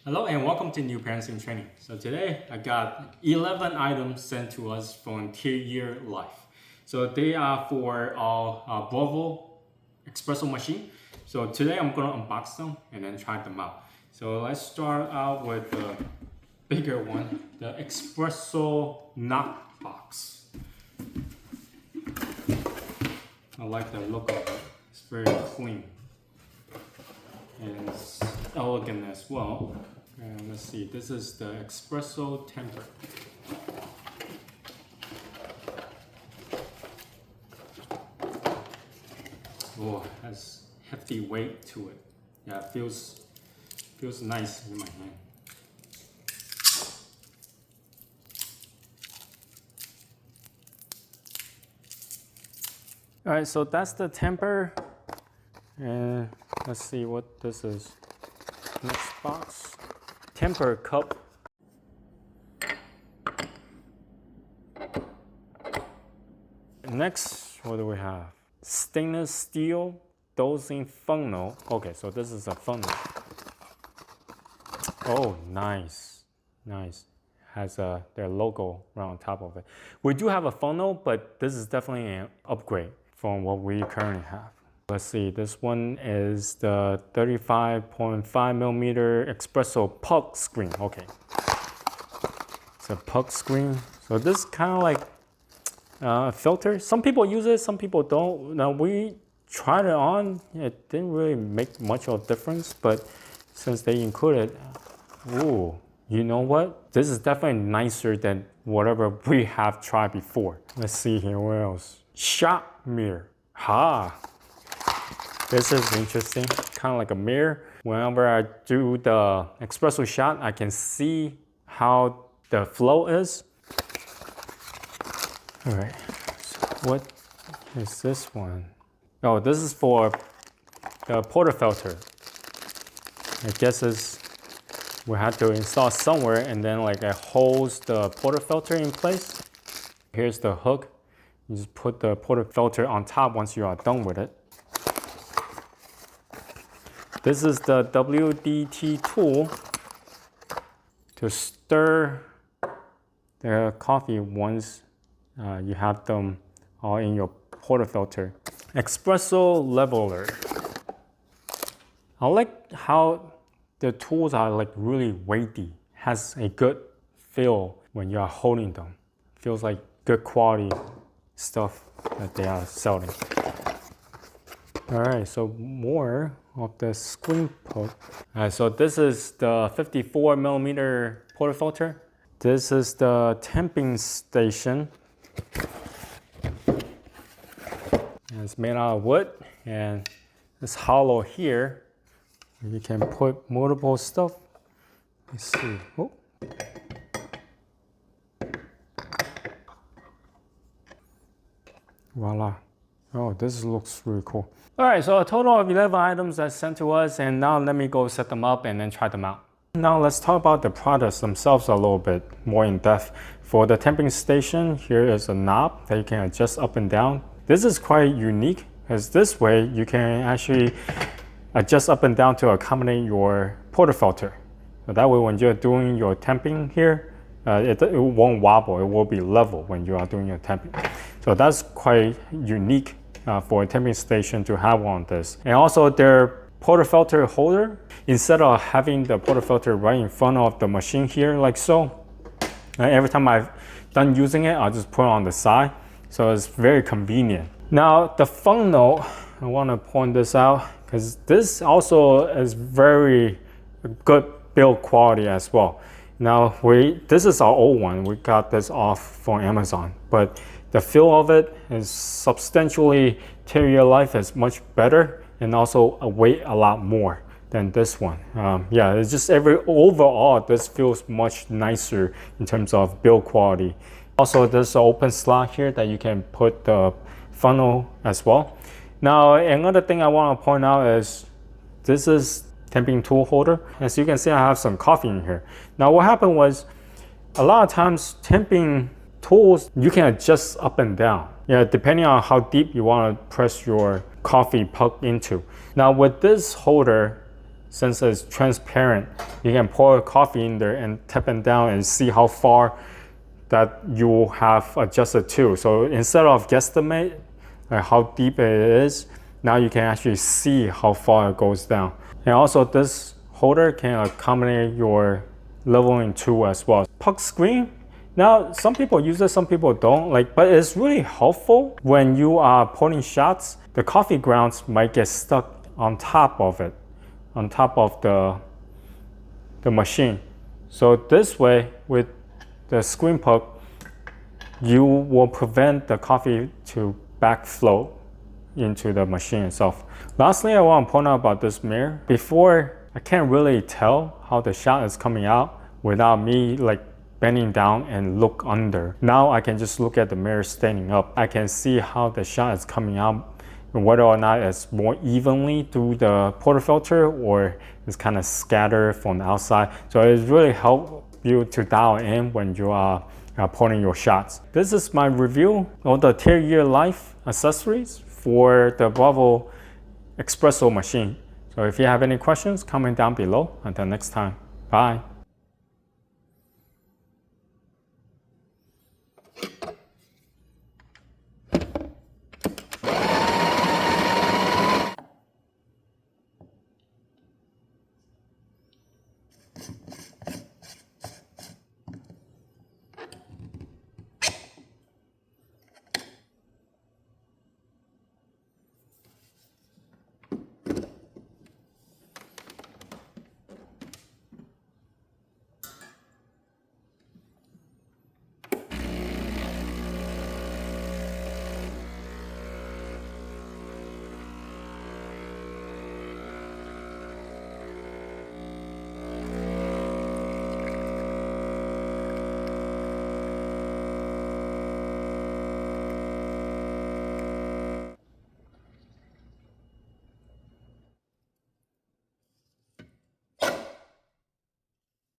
Hello and welcome to New Parents in Training. So today I got 11 items sent to us from Teyearlife. So they are for our Breville Espresso machine. So today I'm gonna unbox them and then try them out. So let's start out with the bigger one, the Espresso knock box. I like the look of it. It's very clean and it's elegant as well. And let's see, this is the espresso temper. Oh, has hefty weight to it. Yeah, it feels nice in my hand. All right, so that's the temper. And let's see what this is. Next box. Temper cup. Next, what do we have? Stainless steel dosing funnel. Okay, so this is a funnel. Oh, nice. Has their logo right on top of it. We do have a funnel, but this is definitely an upgrade from what we currently have. Let's see, this one is the 35.5 millimeter espresso puck screen. Okay, it's a puck screen. So this is kind of like a filter. Some people use it, some people don't. Now we tried it on, it didn't really make much of a difference, but since they included, ooh, you know what? This is definitely nicer than whatever we have tried before. Let's see here, what else? Shot mirror. This is interesting, kind of like a mirror. Whenever I do the espresso shot, I can see how the flow is. All right, so what is this one? Oh, this is for the portafilter. I guess we had to install somewhere and then like it holds the portafilter in place. Here's the hook. You just put the portafilter on top once you are done with it. This is the WDT tool to stir the coffee once you have them all in your portafilter. Espresso leveler. I like how the tools are like really weighty. Has a good feel when you are holding them. Feels like good quality stuff that they are selling. All right, so more of the screen poke. All right, so this is the 54 millimeter portafilter. This is the temping station. And it's made out of wood and it's hollow here. You can put multiple stuff. Let's see. Oh. Voila. Oh, this looks really cool. All right, so a total of 11 items that's sent to us, and now let me go set them up and then try them out. Now let's talk about the products themselves a little bit more in depth. For the temping station, here is a knob that you can adjust up and down. This is quite unique because this way you can actually adjust up and down to accommodate your portafilter. So that way when you're doing your temping here, it won't wobble, it will be level when you are doing your temping. So that's quite unique for a temping station to have on this. And also their portafilter holder, instead of having the portafilter right in front of the machine here like so, every time I've done using it, I'll just put it on the side. So it's very convenient. Now the funnel, I want to point this out because this also is very good build quality as well. Now this is our old one. We got this off from Amazon, but the feel of it is substantially, Teyearlife is much better and also weight a lot more than this one. Yeah, it's just overall, this feels much nicer in terms of build quality. Also, there's an open slot here that you can put the funnel as well. Now, another thing I want to point out is this is temping tool holder. As you can see, I have some coffee in here. Now, what happened was a lot of times temping tools, you can adjust up and down. Yeah, depending on how deep you want to press your coffee puck into. Now with this holder, since it's transparent, you can pour coffee in there and tap it down and see how far that you have adjusted to. So instead of guesstimate how deep it is, now you can actually see how far it goes down. And also this holder can accommodate your leveling tool as well. Puck screen, now some people use it, some people don't, but it's really helpful when you are pouring shots. The coffee grounds might get stuck on top of it, on top of the machine. So this way, with the screen puck, you will prevent the coffee to backflow into the machine itself. Lastly, I want to point out about this mirror. Before, I can't really tell how the shot is coming out without me bending down and look under. Now I can just look at the mirror standing up. I can see how the shot is coming out, and whether or not it's more evenly through the portafilter or it's kind of scattered from the outside. So it really helps you to dial in when you are pouring your shots. This is my review of the Teyearlife accessories for the Breville Espresso machine. So if you have any questions, comment down below. Until next time, bye.